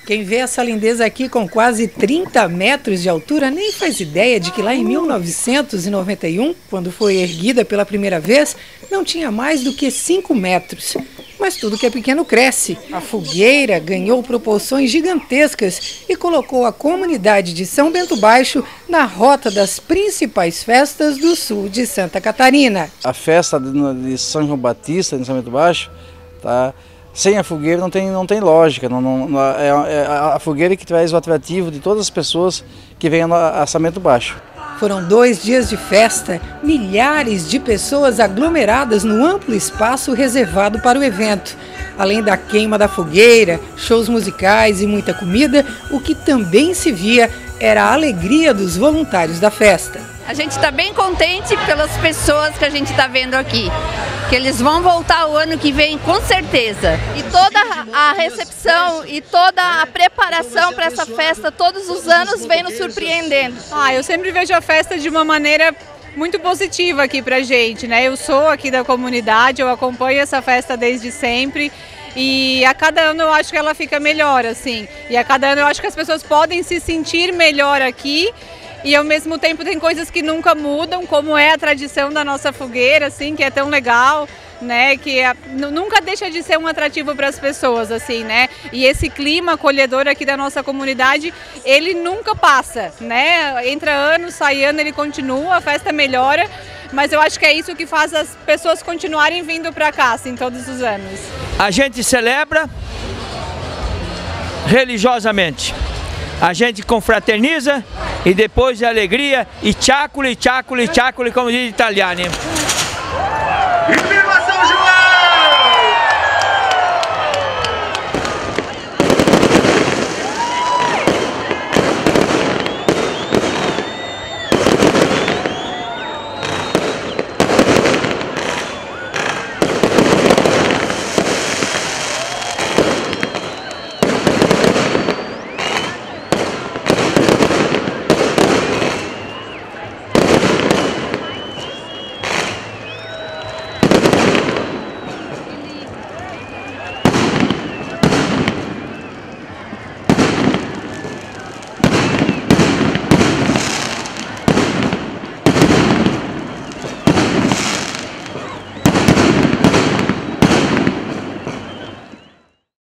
Quem vê essa lindeza aqui com quase 30 metros de altura nem faz ideia de que lá em 1991, quando foi erguida pela primeira vez, não tinha mais do que 5 metros. Mas tudo que é pequeno cresce. A fogueira ganhou proporções gigantescas e colocou a comunidade de São Bento Baixo na rota das principais festas do sul de Santa Catarina. A festa de São João Batista, em São Bento Baixo, tá? Sem a fogueira não tem lógica. É a fogueira que traz o atrativo de todas as pessoas que vêm a São Bento Baixo. Foram 2 dias de festa, milhares de pessoas aglomeradas no amplo espaço reservado para o evento. Além da queima da fogueira, shows musicais e muita comida, o que também se via era a alegria dos voluntários da festa. A gente está bem contente pelas pessoas que a gente está vendo aqui, que eles vão voltar o ano que vem com certeza. E toda a recepção e toda a preparação para essa festa todos os anos vem nos surpreendendo. Eu sempre vejo a festa de uma maneira muito positiva aqui pra gente, né? Eu sou aqui da comunidade, eu acompanho essa festa desde sempre. E a cada ano eu acho que ela fica melhor, assim. E a cada ano eu acho que as pessoas podem se sentir melhor aqui. E ao mesmo tempo tem coisas que nunca mudam, como é a tradição da nossa fogueira, assim, que é tão legal, né? Que nunca deixa de ser um atrativo para as pessoas, assim, né? E esse clima acolhedor aqui da nossa comunidade, ele nunca passa, né? Entra ano, sai ano, ele continua, a festa melhora. Mas eu acho que é isso que faz as pessoas continuarem vindo para cá, assim, todos os anos. A gente celebra religiosamente. A gente confraterniza e depois de alegria e ciacoli, ciacoli, ciacoli, como diz italiano.